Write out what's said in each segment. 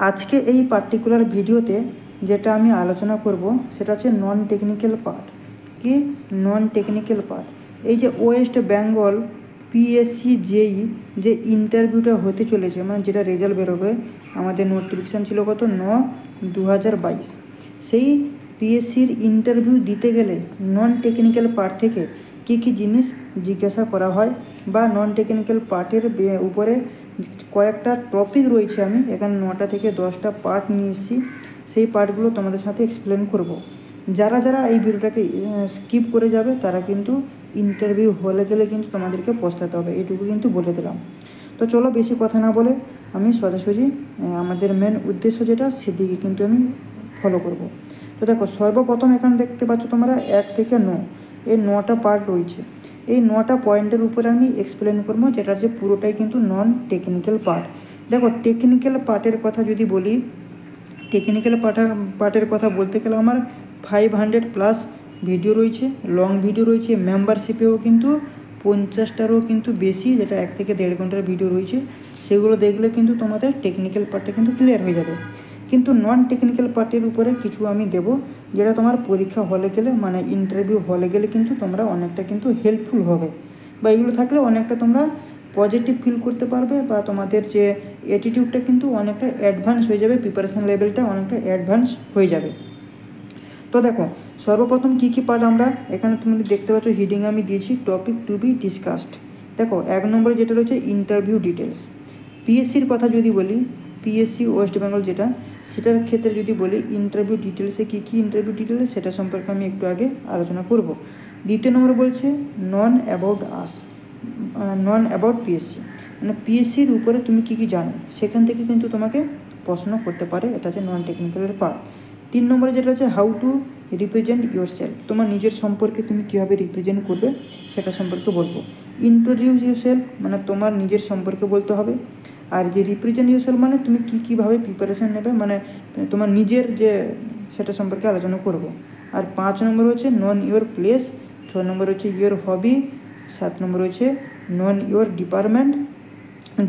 আজকে এই পার্টিকুলার ভিডিওতে যেটা আমি আলোচনা করব সেটা হচ্ছে নন টেকনিক্যাল পার্ট। কি নন টেকনিক্যাল পার্ট? এই যে ওয়েস্ট বেঙ্গল পিএসসি জেই যে ইন্টারভিউটা হতে চলেছে, মানে যেটা রেজাল্ট বেরোবে, আমাদের নোটিফিকেশান ছিল কত 9/2022। সেই পিএসসির ইন্টারভিউ দিতে গেলে নন টেকনিক্যাল পার্ট থেকে কী কী জিনিস জিজ্ঞাসা করা হয় বা নন টেকনিক্যাল পার্টের উপরে কয়েকটা টপিক রয়েছে। আমি এখানে 9টা থেকে 10টা পার্ট নিয়ে এসেছি, সেই পার্টগুলো তোমাদের সাথে এক্সপ্লেন করব। যারা যারা এই ভিডিওটাকে স্কিপ করে যাবে তারা কিন্তু ইন্টারভিউ হলে গেলে কিন্তু তোমাদেরকে পস্তাতে হবে, এটুকু কিন্তু বলে দিলাম। তো চলো বেশি কথা না বলে আমি সোজাসুজি আমাদের মেন উদ্দেশ্য যেটা সেদিকে কিন্তু আমি ফলো করব। তো দেখো, সর্বপ্রথম এখানে দেখতে পাচ্ছ তোমরা 1 থেকে 9 এই 9টা পার্ট রয়েছে। এই 9টা পয়েন্টের উপরে আমি এক্সপ্লেন করবো, যেটা যে পুরোটাই কিন্তু নন টেকনিক্যাল পার্ট। দেখো, টেকনিক্যাল পার্টের কথা যদি বলি, টেকনিক্যাল পার্টের কথা বলতে গেলে আমার 500+ ভিডিও রয়েছে, লং ভিডিও রয়েছে, মেম্বারশিপেও কিন্তু 50টারও কিন্তু বেশি, যেটা 1 থেকে 1.5 ঘন্টার ভিডিও রয়েছে। সেগুলো দেখলে কিন্তু তোমাদের টেকনিক্যাল পার্টটা কিন্তু ক্লিয়ার হয়ে যাবে। কিন্তু নন টেকনিক্যাল পার্টের উপরে কিছু আমি দেব, যেটা তোমার পরীক্ষা হলে গেলে, মানে ইন্টারভিউ হলে গেলে কিন্তু তোমরা অনেকটা কিন্তু হেল্পফুল হবে, বা এগুলো থাকলে অনেকটা তোমরা পজিটিভ ফিল করতে পারবে, বা তোমাদের যে অ্যাটিটিউডটা কিন্তু অনেকটা অ্যাডভান্স হয়ে যাবে, প্রিপারেশান লেভেলটা অনেকটা অ্যাডভান্স হয়ে যাবে। তো দেখো, সর্বপ্রথম কী কী পার্ট আমরা এখানে তুমি দেখতে পাচ্ছ, হিডিং আমি দিয়েছি টপিক টু বি ডিসকাসড। দেখো, 1 নম্বরে যেটা রয়েছে ইন্টারভিউ ডিটেলস। পিএসসির কথা যদি বলি, পিএসসি ওয়েস্ট বেঙ্গল যেটা, সেটার ক্ষেত্রে যদি বলি ইন্টারভিউ ডিটেলসে কী কী ইন্টারভিউ ডিটেলস, সেটা সম্পর্কে আমি একটু আগে আলোচনা করব। 2 নম্বরে বলছে নন অ্যাবাউট পিএসসি, মানে পিএসসির উপরে তুমি কী কী জানো, সেখান থেকে কিন্তু তোমাকে প্রশ্ন করতে পারে, এটা হচ্ছে নন টেকনিক্যালের পার্ট। 3 নম্বরে যেটা হচ্ছে how to represent your self, তোমার নিজের সম্পর্কে তুমি কীভাবে রিপ্রেজেন্ট করবে সেটা সম্পর্কে বলবো। ইন্ট্রোডিউস ইউর সেলফ, মানে তোমার নিজের সম্পর্কে বলতে হবে। আর যে রিপ্রেজেন্ট ইউর সেলফ মানে তুমি কীভাবে প্রিপারেশান নেবে, মানে তোমার নিজের যে সেটা সম্পর্কে আলোচনা করব। আর 5 নম্বর হচ্ছে নন ইউর প্লেস। 6 নম্বর হচ্ছে ইউর হবি। 7 নম্বর হচ্ছে নন ইউর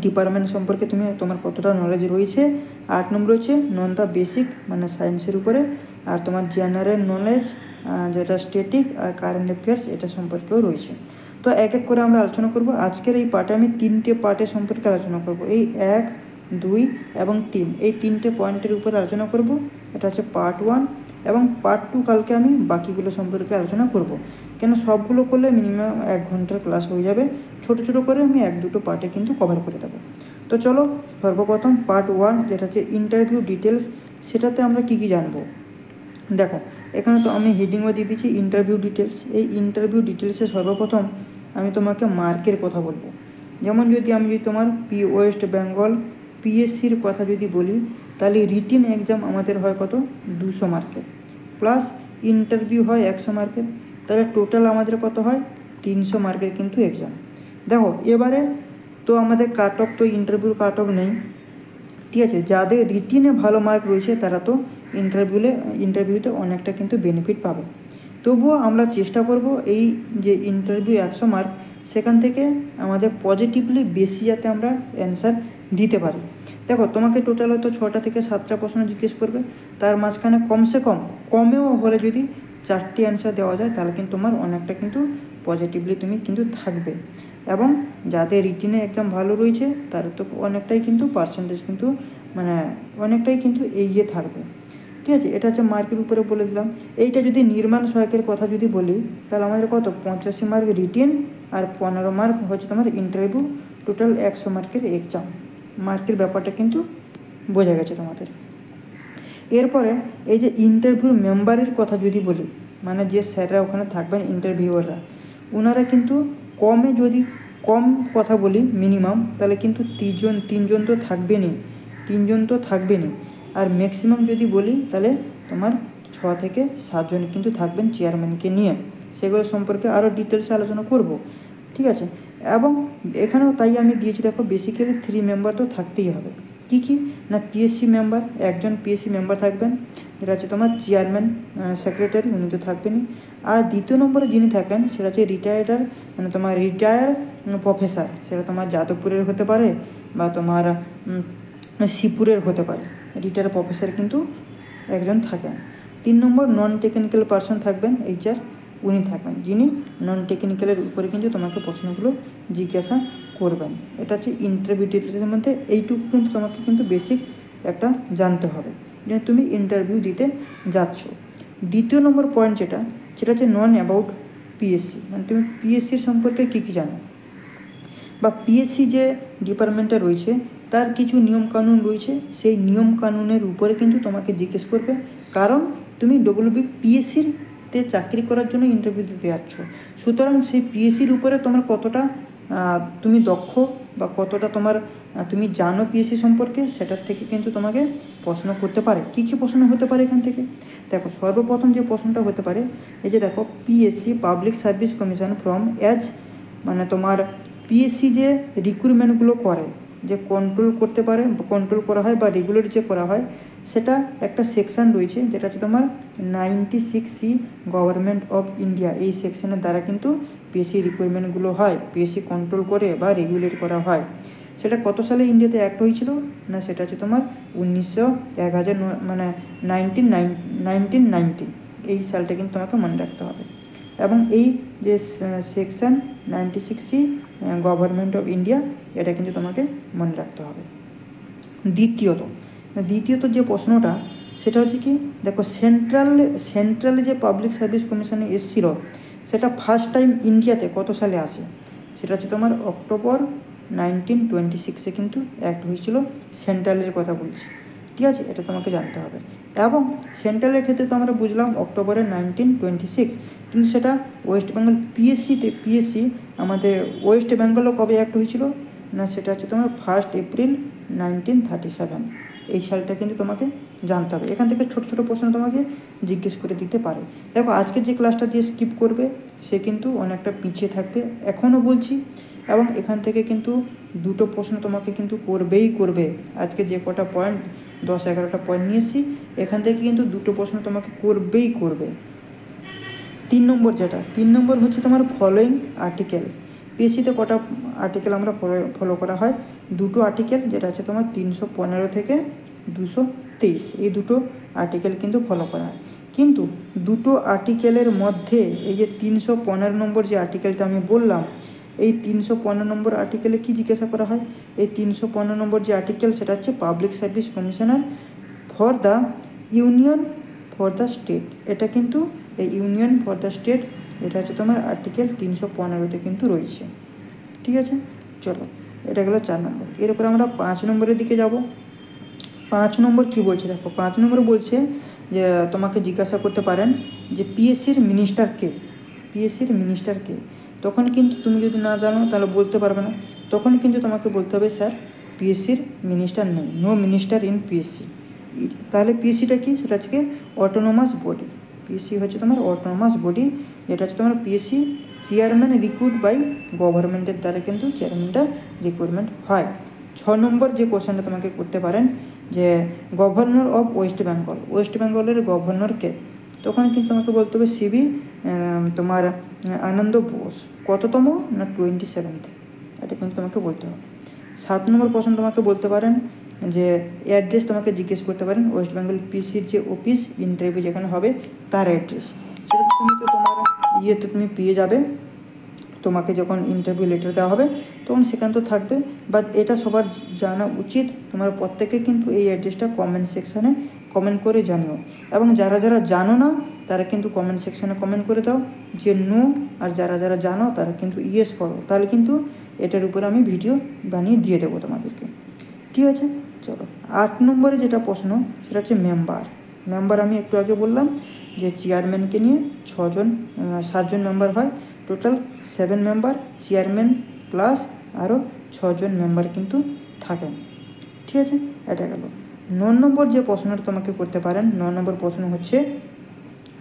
ডিপার্টমেন্ট সম্পর্কে তোমার কতটা নলেজ রয়েছে। 8 নম্বর হচ্ছে নন দ্য বেসিক, মানে সায়েন্সের উপরে। আর তোমার জেনারেল নলেজ, যেটা স্ট্যাটিক আর কারেন্ট অ্যাফেয়ার্স, এটা সম্পর্কেও রয়েছে। তো এক এক করে আমরা আলোচনা করব। আজকের এই পার্টে আমি 3টে পার্টের সম্পর্কে আলোচনা করব, এই 1, 2 এবং 3, এই 3টে পয়েন্টের উপরে আলোচনা করব। এটা হচ্ছে পার্ট 1, এবং পার্ট 2 কালকে আমি বাকিগুলো সম্পর্কে আলোচনা করব। কেন, সবগুলো করলে মিনিমাম 1 ঘন্টার ক্লাস হয়ে যাবে, ছোট ছোট করে আমি 1-2টো পার্টে কিন্তু কভার করে দেবো। তো চলো, সর্বপ্রথম পার্ট 1 যেটা হচ্ছে ইন্টারভিউ ডিটেলস, সেটাতে আমরা কী কী জানবো। দেখো, এখানে তো আমি হেডিংও দিয়ে দিচ্ছি ইন্টারভিউ ডিটেলস। এই ইন্টারভিউ ডিটেলসে সর্বপ্রথম আমি তোমাকে মার্কের কথা বলবো। যেমন আমি যদি তোমার ওয়েস্ট বেঙ্গল পিএসসির কথা যদি বলি, তাহলে রিটিন এক্সাম আমাদের হয় কত, 200 মার্কের, প্লাস ইন্টারভিউ হয় 100 মার্কের, তাহলে টোটাল আমাদের কত হয়, 300 মার্কের কিন্তু এক্সাম। দেখো, এবারে তো আমাদের কাট অফ, তো ইন্টারভিউর কাট অফ নেই, ঠিক আছে। যাদের রিটিনে ভালো মার্ক রয়েছে তারা তো ইন্টারভিউতে অনেকটা কিন্তু বেনিফিট পাবে। তবুও আমরা চেষ্টা করব এই যে ইন্টারভিউ 100 মার্ক, সেখান থেকে আমাদের পজিটিভলি বেশি যাতে আমরা অ্যান্সার দিতে পারি। দেখো, তোমাকে টোটাল হয়তো 6টা থেকে 7টা প্রশ্ন জিজ্ঞেস করবে, তার মাঝখানে কমেও হলে যদি 4টি অ্যান্সার দেওয়া যায়, তাহলে কিন্তু তোমার অনেকটা কিন্তু পজিটিভলি তুমি কিন্তু থাকবে। এবং যাদের রিটিনে এক্সাম ভালো রয়েছে তারা তো অনেকটাই কিন্তু পার্সেন্টেজ কিন্তু মানে অনেকটাই কিন্তু এগিয়ে থাকবে, ঠিক আছে। এটা হচ্ছে মার্কের উপরে বলে দিলাম। এইটা যদি নির্মাণ সহায়কের কথা যদি বলি, তাহলে আমাদের কত, 85 মার্ক রিটিন আর 15 মার্ক হচ্ছে তোমার ইন্টারভিউ, টোটাল 100 মার্কের এক্সাম। মার্কের ব্যাপারটা কিন্তু বোঝা গেছে তোমাদের। এরপরে এই যে ইন্টারভিউ মেম্বারের কথা যদি বলি, মানে যে স্যাররা ওখানে থাকবেন ইন্টারভিউয়াররা, ওনারা কিন্তু কম কথা বলি মিনিমাম, তাহলে কিন্তু তিনজন তো থাকবেনই। আর ম্যাক্সিমাম যদি বলি, তাহলে তোমার 6 থেকে 7 জন কিন্তু থাকবেন চেয়ারম্যানকে নিয়ে। সেগুলো সম্পর্কে আরও ডিটেলসে আলোচনা করব, ঠিক আছে। এবং এখানেও তাই আমি দিয়েছি, দেখো বেসিক্যালি 3 মেম্বার তো থাকতেই হবে। কী না, পিএসসি মেম্বার, একজন পিএসসি মেম্বার থাকবেন, এটা হচ্ছে তোমার চেয়ারম্যান, সেক্রেটারি, উনি তো থাকবেনই। আর 2 নম্বরে যিনি থাকেন সেটা হচ্ছে রিটায়ার প্রফেসর, সেটা তোমার যাদবপুরের হতে পারে বা তোমার শিবপুরের হতে পারে, রিটায়ার্ড প্রফেসর কিন্তু একজন থাকেন। 3 নম্বর নন টেকনিক্যাল পার্সন থাকবেন HR, উনি থাকবেন, যিনি নন টেকনিক্যালের উপরে কিন্তু তোমাকে প্রশ্নগুলো জিজ্ঞাসা করবেন। এটা হচ্ছে ইন্টারভিউ ডিটেলসের মধ্যে এইটুকু কিন্তু তোমাকে কিন্তু বেসিক একটা জানতে হবে যে তুমি ইন্টারভিউ দিতে যাচ্ছ। দ্বিতীয় নম্বর পয়েন্ট সেটা হচ্ছে নন অ্যাবাউট PSC, মানে তুমি PSCর সম্পর্কে কী কী জানো, বা PSC যে ডিপার্টমেন্টটা রয়েছে তার কিছু নিয়মকানুন রয়েছে, সেই নিয়মকানুনের উপরে কিন্তু তোমাকে জিজ্ঞেস করবে, কারণ তুমি WBPSCতে চাকরি করার জন্য ইন্টারভিউ দিতে যাচ্ছ। সুতরাং সেই PSCর উপরে তোমার কতটা তুমি দক্ষ বা কতটা তুমি জানো PSC সম্পর্কে, সেটার থেকে কিন্তু তোমাকে প্রশ্ন করতে পারে। কী কী প্রশ্ন হতে পারে এখান থেকে? দেখো, সর্বপ্রথম যে প্রশ্নটা হতে পারে, এই যে দেখো, PSC public service commission from age, মানে তোমার PSC যে রিক্রুটমেন্টগুলো করে, যে কন্ট্রোল করা হয় বা রেগুলেট যে করা হয়, সেটা একটা সেকশন রয়েছে যেটা হচ্ছে তোমার 96C গভর্নমেন্ট অফ ইন্ডিয়া। এই সেকশনের দ্বারা কিন্তু PSC রিক্রুটমেন্টগুলো হয়, PSC কন্ট্রোল করে বা রেগুলেট করা হয়। সেটা কত সালে ইন্ডিয়াতে অ্যাক্ট হয়েছিল না, সেটা হচ্ছে তোমার 1990 এই সালটা কিন্তু তোমাকে মনে রাখতে হবে। এবং এই যে section 96C government of India, এটা কিন্তু তোমাকে মনে রাখতে হবে। দ্বিতীয়ত যে প্রশ্নটা সেটা হচ্ছে কি, দেখো, সেন্ট্রালে যে পাবলিক সার্ভিস কমিশনে এসেছিল, সেটা ফার্স্ট টাইম ইন্ডিয়াতে কত সালে আসে, সেটা হচ্ছে তোমার অক্টোবর 1926 কিন্তু অ্যাক্ট হয়েছিল। সেন্ট্রালের কথা বলছি, ঠিক আছে, এটা তোমাকে জানতে হবে। এবং সেন্ট্রালের ক্ষেত্রে তো আমরা বুঝলাম অক্টোবরের 1926, কিন্তু সেটা ওয়েস্ট বেঙ্গল PSC আমাদের ওয়েস্ট বেঙ্গলও কবে অ্যাক্ট হয়েছিল না, সেটা হচ্ছে তোমার 1 এপ্রিল 1937। এই সালটা কিন্তু তোমাকে জানতে হবে। এখান থেকে ছোট ছোট প্রশ্ন তোমাকে জিজ্ঞেস করে দিতে পারে। দেখো, আজকের যে ক্লাসটা দিয়ে স্কিপ করবে সে কিন্তু অনেকটা পিছিয়ে থাকবে, এখনও বলছি। এবং এখান থেকে কিন্তু দুটো প্রশ্ন তোমাকে কিন্তু করবে। আজকে যে কটা পয়েন্ট 10-11টা পয়েন্ট নিয়ে এসেছি, এখান থেকে কিন্তু দুটো প্রশ্ন তোমাকে করবে। 3 নম্বর হচ্ছে তোমার ফলোয়িং আর্টিকেল। PSCতে কটা আর্টিকেল আমরা ফলো করা হয়? দুটো আর্টিকেল, যেটা আছে তোমার 315 থেকে 223, এই দুটো আর্টিকেল কিন্তু ফলো করা হয়। কিন্তু দুটো আর্টিকেলের মধ্যে এই যে 315 নম্বর যে আর্টিকেলটা আমি বললাম, এই 315 নম্বর আর্টিকেলে কি জিজ্ঞাসা করা হয়? এই 315 নম্বর যে আর্টিকেল, সেটা হচ্ছে public service commissioner for the union for the state. এটা কিন্তু এই ইউনিয়ন ফর দ্য স্টেট, এটা হচ্ছে তোমার আর্টিকেল 315তে কিন্তু রয়েছে, ঠিক আছে। চলো, এটা গেলো 4 নম্বর। এরপরে আমরা 5 নম্বরের দিকে যাব। 5 নম্বর কী বলছে? দেখো, 5 নম্বর বলছে যে তোমাকে জিজ্ঞাসা করতে পারেন যে PSCর মিনিস্টার কে। তখন কিন্তু তুমি যদি না জানো তাহলে বলতে পারবে না, তখন কিন্তু তোমাকে বলতে হবে, স্যার PSCর মিনিস্টার নেই, নো মিনিস্টার ইন PSC। তাহলে PSCটা কি? সেটা হচ্ছে অটোনোমাস বডি। PSC হচ্ছে তোমার অটোনোমাস বডি, যেটা হচ্ছে তোমার PSC চেয়ারম্যান রিক্রুট বাই গভর্নমেন্টের দ্বারা কিন্তু চেয়ারম্যানটা রিক্রুটমেন্ট হয়। 6 নম্বর যে কোশ্চেনটা তোমাকে করতে পারেন যে গভর্নর অফ ওয়েস্ট বেঙ্গলের গভর্নরকে, তখন কিন্তু তোমাকে বলতে হবে CV তোমার আনন্দ বোস, কততম না 27th, এটা কিন্তু তোমাকে বলতে হবে। 7 নম্বর প্রশ্ন তোমাকে বলতে পারেন যে অ্যাড্রেস তোমাকে জিজ্ঞেস করতে পারেন ওয়েস্ট বেঙ্গল PSCর যে অফিস ইন্টারভিউ যেখানে হবে তার অ্যাড্রেস, সেটা তুমি তো তোমার তুমি পেয়ে যাবে। তোমাকে যখন ইন্টারভিউ লেটার দেওয়া হবে তখন সেখানে তো থাকবে, বাট এটা সবার জানা উচিত। তোমার প্রত্যেকে কিন্তু এই অ্যাড্রেসটা কমেন্ট সেকশানে কমেন্ট করে জানিও, এবং যারা জানো না তারা কিন্তু কমেন্ট সেকশানে কমেন্ট করে দাও যে নো, আর যারা জানো তারা কিন্তু ইয়েস করো, তাহলে কিন্তু এটার উপরে আমি ভিডিও বানিয়ে দিয়ে দেবো তোমাদেরকে, ঠিক আছে। চলো, 8 নম্বরে যেটা প্রশ্ন সেটা হচ্ছে মেম্বার। আমি একটু আগে বললাম যে চেয়ারম্যানকে নিয়ে 7জন মেম্বার হয়, টোটাল 7 মেম্বার, চেয়ারম্যান প্লাস আরও 6জন মেম্বার কিন্তু থাকেন, ঠিক আছে। এটা গেল। 9 নম্বর যে প্রশ্নটা তোমাকে করতে পারেন, 9 নম্বর প্রশ্ন হচ্ছে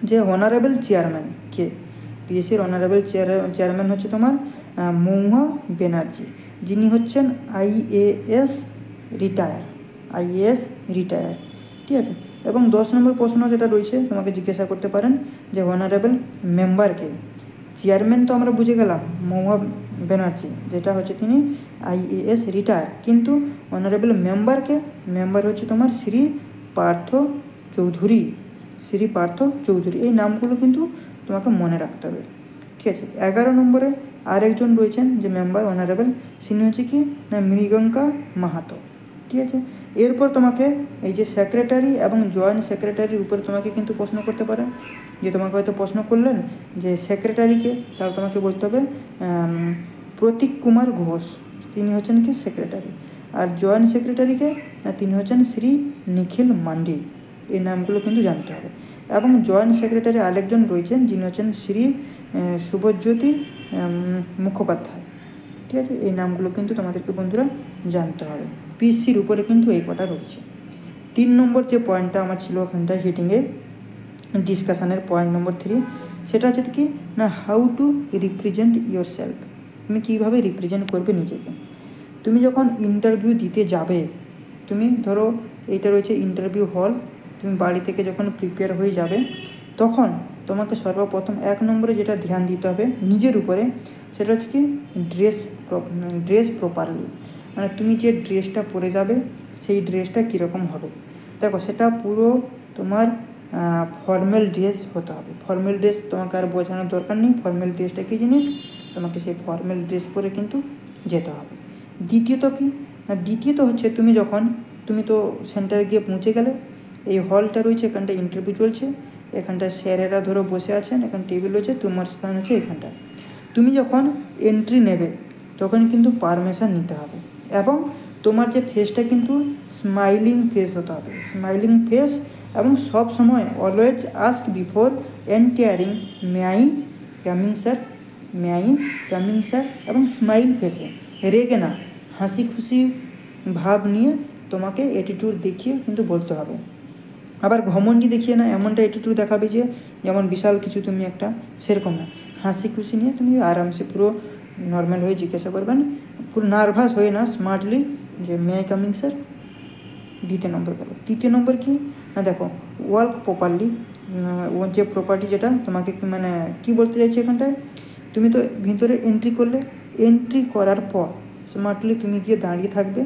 যে অনারেবল চেয়ারম্যান কে। PSCর অনারেবল চেয়ারম্যান হচ্ছে তোমার মহুয়া ব্যানার্জি, যিনি হচ্ছেন IAS রিটায়ার, ঠিক আছে। এবং 10 নম্বর প্রশ্ন যেটা রয়েছে তোমাকে জিজ্ঞাসা করতে পারেন যে অনারেবল মেম্বারকে। চেয়ারম্যান তো আমরা বুঝে গেলাম মহুয়া ব্যানার্জি, যেটা হচ্ছে তিনি IAS রিটায়ার, কিন্তু অনারেবল মেম্বার হচ্ছে তোমার শ্রী পার্থ চৌধুরী। এই নামগুলো কিন্তু তোমাকে মনে রাখতে হবে, ঠিক আছে। 11 নম্বরে আরেকজন রয়েছেন যে মেম্বার অনারেবল, তিনি হচ্ছে কি না মৃগঙ্কা মাহাতো, ঠিক আছে। এরপর তোমাকে এই যে সেক্রেটারি এবং জয়েন্ট সেক্রেটারির উপরে তোমাকে কিন্তু প্রশ্ন করতে পারেন, যে তোমাকে হয়তো প্রশ্ন করলেন যে সেক্রেটারিকে, তাহলে তোমাকে বলতে হবে প্রতীক কুমার ঘোষ, তিনি হচ্ছেন কি সেক্রেটারি। আর জয়েন্ট সেক্রেটারিকে তিনি হচ্ছেন শ্রী নিখিল মান্ডি, এই নামগুলো কিন্তু জানতে হবে। এবং জয়েন্ট সেক্রেটারি আরেকজন রয়েছেন যিনি হচ্ছেন শ্রী শুভজ্যোতি মুখোপাধ্যায়, ঠিক আছে। এই নামগুলো কিন্তু তোমাদেরকে বন্ধুরা জানতে হবে। পিসির উপরে কিন্তু এই কটা রয়েছে। 3 নম্বর যে পয়েন্টটা আমার ছিল ওখানটায় হিটিংয়ে ডিসকাশানের পয়েন্ট নম্বর 3, সেটা হচ্ছে কি না how to represent your self, তুমি কীভাবে রিপ্রেজেন্ট করবে নিজেকে। তুমি যখন ইন্টারভিউ দিতে যাবে, তুমি ধরো এইটা রয়েছে ইন্টারভিউ হল, তুমি বাড়ি থেকে যখন প্রিপেয়ার হয়ে যাবে, তখন তোমাকে সর্বপ্রথম 1 নম্বরে যেটা ধ্যান দিতে হবে নিজের উপরে, সেটা হচ্ছে কি ড্রেস প্রপারলি, মানে তুমি যে ড্রেসটা পরে যাবে সেই ড্রেসটা কীরকম হবে। দেখো সেটা পুরো তোমার ফর্মাল ড্রেস হতে হবে। ফর্মাল ড্রেস তোমাকে আর বোঝানোর দরকার নেই, ফর্মাল ড্রেসটা কী জিনিস, তোমাকে সেই ফর্মাল ড্রেস পরে কিন্তু যেতে হবে। দ্বিতীয়ত হচ্ছে তুমি তো সেন্টারে গিয়ে পৌঁছে গেলে, এই হলটা রয়েছে, এখানটা ইন্টারভিউ চলছে, এখানটা স্যারেরা ধরো বসে আছেন, এখানে টেবিল রয়েছে, তোমার স্থান হচ্ছে এখানটা। তুমি যখন এন্ট্রি নেবে তখন কিন্তু পারমিশন নিতে হবে, এবং তোমার যে ফেসটা কিন্তু স্মাইলিং ফেস হতে হবে, স্মাইলিং ফেস। এবং সব সময় always ask before entering may I coming sir, এবং স্মাইল ফেসে, রেগে না, হাসি খুশি ভাব নিয়ে তোমাকে অ্যাটিটিউড দেখিয়ে কিন্তু বলতে হবে। আবার ঘমন্ডি দেখিয়ে না, এমনটা অ্যাটিটিউড দেখাবে যে যেমন বিশাল কিছু তুমি একটা, সেরকম না, হাসি খুশি নিয়ে তুমি আরামসে পুরো নর্মাল হয়ে জিজ্ঞাসা করবেন, পুরো নার্ভাস হয়ে না, স্মার্টলি যে মে আই কামিং স্যার। 2 নম্বর গেল। 3 নম্বর কি না, দেখো ওয়ার্ক প্রপারলি, ও যে প্রপার্টি যেটা তোমাকে মানে কি বলতে চাইছি এখানটায়, তুমি তো ভিতরে এন্ট্রি করলে, এন্ট্রি করার পর স্মার্টলি তুমি গিয়ে দাঁড়িয়ে থাকবে,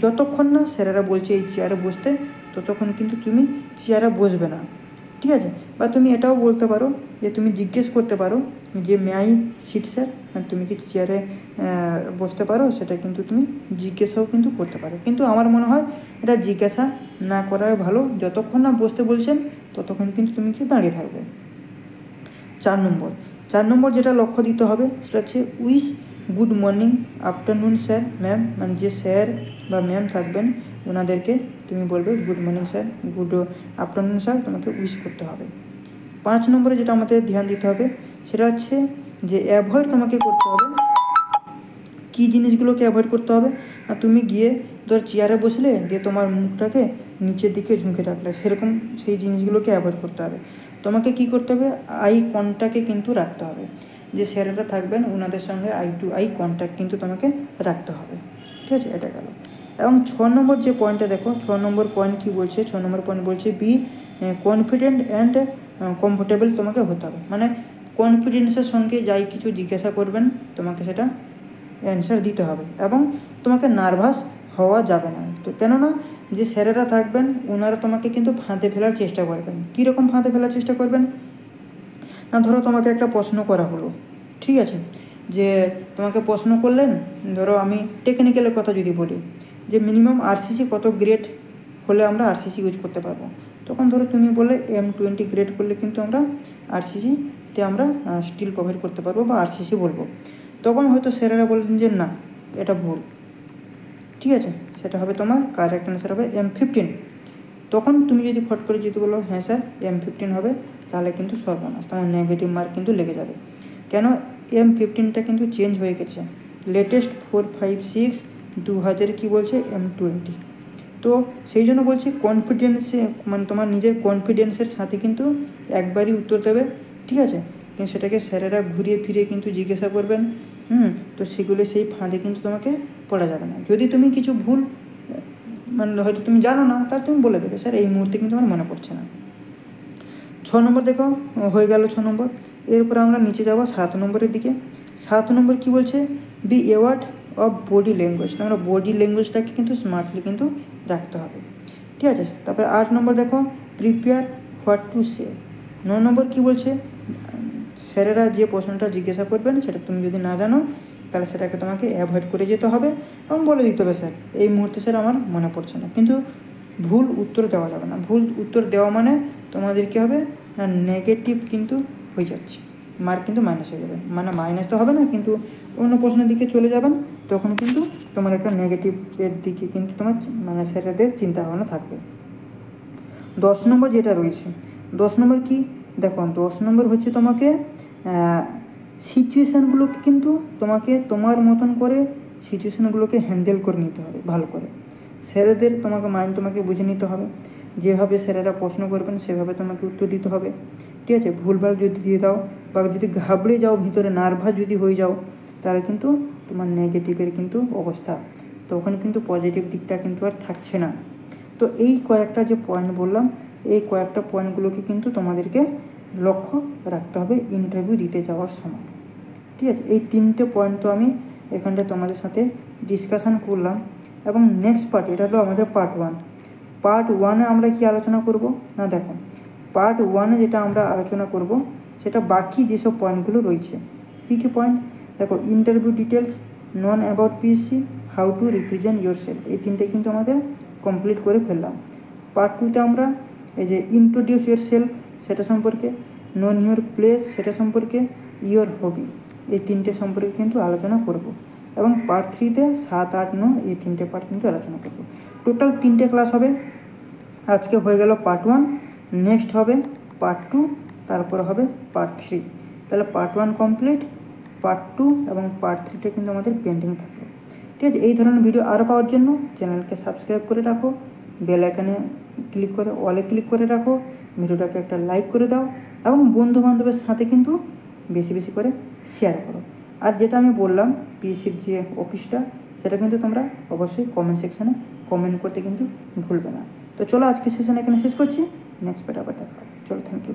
যতক্ষণ না স্যারেরা বলছে এই চেয়ারে বসতে, ততক্ষণ কিন্তু তুমি চেয়ারে বসবে না, ঠিক আছে। বা তুমি এটাও বলতে পারো যে তুমি জিজ্ঞেস করতে পারো যে মে আই সিট স্যার, তুমি কি চেয়ারে বসতে পারো, সেটা কিন্তু তুমি জিজ্ঞাসাও কিন্তু করতে পারো। কিন্তু আমার মনে হয় এটা জিজ্ঞাসা না করাই ভালো, যতক্ষণ না বসতে বলছেন ততক্ষণ কিন্তু তুমি কি দাঁড়িয়ে থাকবে। 4 নম্বর যেটা লক্ষ্য দিতে হবে সেটা হচ্ছে wish good morning afternoon sir ma'am, মানে যে স্যার বা ম্যাম থাকবেন ওনাদেরকে তুমি বলবে good morning sir, good afternoon sir, তোমাকে উইশ করতে হবে। 5 নম্বরে যেটা আমাদের ধ্যান দিতে হবে সেটা হচ্ছে যে অ্যাভয়েড তোমাকে করতে হবে, কী জিনিসগুলোকে অ্যাভয়েড করতে হবে না, তুমি গিয়ে ধর চেয়ারে বসলে দিয়ে তোমার মুখটাকে নিচের দিকে ঝুঁকে রাখলে, সেরকম সেই জিনিসগুলোকে অ্যাভয়েড করতে হবে। তোমাকে কি করতে হবে, আই কন্ট্যাক্টে কিন্তু রাখতে হবে, যে স্যারেরা থাকবেন ওনাদের সঙ্গে আই টু আই কন্ট্যাক্ট কিন্তু তোমাকে রাখতে হবে, ঠিক আছে। এটা গেল। এবং 6 নম্বর যে পয়েন্টটা দেখো, 6 নম্বর পয়েন্ট কী বলছে, 6 নম্বর পয়েন্ট বলছে বি কনফিডেন্ট অ্যান্ড কমফোর্টেবল তোমাকে হতে হবে, মানে কনফিডেন্সের সঙ্গে যাই কিছু জিজ্ঞাসা করবেন তোমাকে সেটা অ্যান্সার দিতে হবে, এবং তোমাকে নার্ভাস হওয়া যাবে না। তো কেননা যে স্যারেরা থাকবেন ওনারা তোমাকে কিন্তু ফাঁদে ফেলার চেষ্টা করবেন। কীরকম ফাঁদে ফেলার চেষ্টা করবেন না, ধরো তোমাকে একটা প্রশ্ন করা হলো, ঠিক আছে, যে তোমাকে প্রশ্ন করলেন, ধরো আমি টেকনিক্যালের কথা যদি বলি যে মিনিমাম আরসিসি কত গ্রেড হলে আমরা আরসিসি ইউজ করতে পারবো, তখন ধরো তুমি বলে M20 গ্রেড করলে কিন্তু আমরা আরসিসিতে আমরা স্টিল প্রোভাইড করতে পারবো বা আরসিসি বলবো। তখন হয়তো স্যারেরা বললেন যে না এটা ভুল, ঠিক আছে, সেটা হবে তোমার কারেক্ট অ্যান্সার হবে M15। তখন তুমি যদি ফট করে যদি বলো হ্যাঁ স্যার M15 হবে, তাহলে কিন্তু সর্বনাশ, তোমার নেগেটিভ মার্ক কিন্তু লেগে যাবে। কেন M15টা কিন্তু চেঞ্জ হয়ে গেছে, লেটেস্ট 456 2000 কী বলছে M20। তো সেই জন্য বলছি কনফিডেন্সে, মানে তোমার নিজের কনফিডেন্সের সাথে কিন্তু একবারই উত্তর দেবে, ঠিক আছে। কিন্তু সেটাকে স্যারেরা ঘুরিয়ে ফিরে কিন্তু জিজ্ঞাসা করবেন, তো সেগুলো সেই ফাঁদে কিন্তু তোমাকে পড়া যাবে না। যদি তুমি কিছু ভুল মানে হয়তো তুমি জানো না, তাহলে তুমি বলে দেবে স্যার এই মুহূর্তে কিন্তু আমার মনে পড়ছে না। 6 নম্বর দেখো হয়ে গেল 6 নম্বর। এরপর আমরা নিচে যাব 7 নম্বরের দিকে। 7 নম্বর কী বলছে, be aware of body language, তোমরা বডি ল্যাঙ্গুয়েজটাকে কিন্তু স্মার্টলি কিন্তু রাখতে হবে। ঠিক আছে, তারপরে 8 নম্বর দেখো প্রিপেয়ার হোয়াট টু সে। 9 নম্বর কী বলছে, স্যারেরা যে প্রশ্নটা জিজ্ঞাসা করবেন সেটা তুমি যদি না জানো তাহলে সেটাকে তোমাকে অ্যাভয়েড করে যেতে হবে এবং বলে দিতে হবে স্যার এই মুহূর্তে স্যার আমার মনে পড়ছে না। কিন্তু ভুল উত্তর দেওয়া যাবে না, ভুল উত্তর দেওয়া মানে তোমাদের কী হবে না নেগেটিভ কিন্তু হয়ে যাচ্ছে, মার্ক কিন্তু মাইনাস হয়ে যাবে, মানে মাইনাস তো হবে না কিন্তু অন্য প্রশ্নের দিকে চলে যাবেন, তখন কিন্তু তোমার একটা নেগেটিভের দিকে কিন্তু তোমার মানে স্যারেদের চিন্তা ভাবনা থাকবে। 10 নম্বর যেটা রয়েছে, 10 নম্বর কি দেখো, 10 নম্বর হচ্ছে তোমাকে সিচুয়েশানগুলোকে কিন্তু তোমাকে তোমার মতন করে সিচুয়েশানগুলোকে হ্যান্ডেল করে নিতে হবে ভালো করে। স্যারেদের তোমাকে মাইন্ড তোমাকে বুঝে নিতে হবে, যেভাবে স্যারেরা প্রশ্ন করবেন সেভাবে তোমাকে উত্তর দিতে হবে। ঠিক আছে, ভুলভাল যদি দিয়ে দাও বা যদি ঘাবড়ে যাও, ভিতরে নার্ভাস যদি হয়ে যাও, তাহলে কিন্তু তোমার নেগেটিভের কিন্তু অবস্থা, তো ওখানে কিন্তু পজিটিভ দিকটা কিন্তু আর থাকছে না। তো এই কয়েকটা যে পয়েন্ট বললাম, এই কয়েকটা পয়েন্টগুলোকে কিন্তু তোমাদেরকে লক্ষ্য রাখতে হবে ইন্টারভিউ দিতে যাওয়ার সময়। ঠিক আছে, এই 3টে পয়েন্ট তো আমি এখানটা তোমাদের সাথে ডিসকাশান করলাম। এবং নেক্সট পার্ট, এটা হলো আমাদের পার্ট 1। পার্ট 1-এ আমরা কি আলোচনা করব না, দেখো পার্ট 1-এ যেটা আমরা আলোচনা করব সেটা বাকি যেসব পয়েন্টগুলো রয়েছে। কী কী পয়েন্ট দেখো, interview details, non about PSC, how to represent your self, এই 3টে কিন্তু আমাদের কমপ্লিট করে ফেললাম। পার্ট 2-তে আমরা এই যে ইন্ট্রোডিউস ইয়োর সেলফ সেটা সম্পর্কে, নোন ইয়োর প্লেস সেটা সম্পর্কে, ইয়োর হবি, এই 3টে সম্পর্কে কিন্তু আলোচনা করব। এবং পার্ট 3-তে 7, 8, 9 এই 3টে পার্ট কিন্তু আলোচনা করব। টোটাল 3টে ক্লাস হবে। আজকে হয়ে গেল পার্ট 1, নেক্সট হবে পার্ট 2, তারপরে হবে পার্ট 3। তাহলে পার্ট 1 কমপ্লিট, পার্ট 2 এবং পার্ট 3টা কিন্তু আমাদের পেন্ডিং থাকবে। ঠিক আছে, এই ধরনের ভিডিও আরও পাওয়ার জন্য চ্যানেলকে সাবস্ক্রাইব করে রাখো, বেল আইকনে ক্লিক করে অলে ক্লিক করে রাখো, ভিডিওটাকে একটা লাইক করে দাও এবং বন্ধুবান্ধবের সাথে কিন্তু বেশি বেশি করে শেয়ার করো। আর যেটা আমি বললাম পিএসসির যে অফিসটা, সেটা কিন্তু তোমরা অবশ্যই কমেন্ট সেকশানে কমেন্ট করতে কিন্তু ভুলবে না। তো চলো আজকে সেশন এখানে শেষ করছি, নেক্সট পার্ট আবার দেখা হবে। চলো, থ্যাংক ইউ।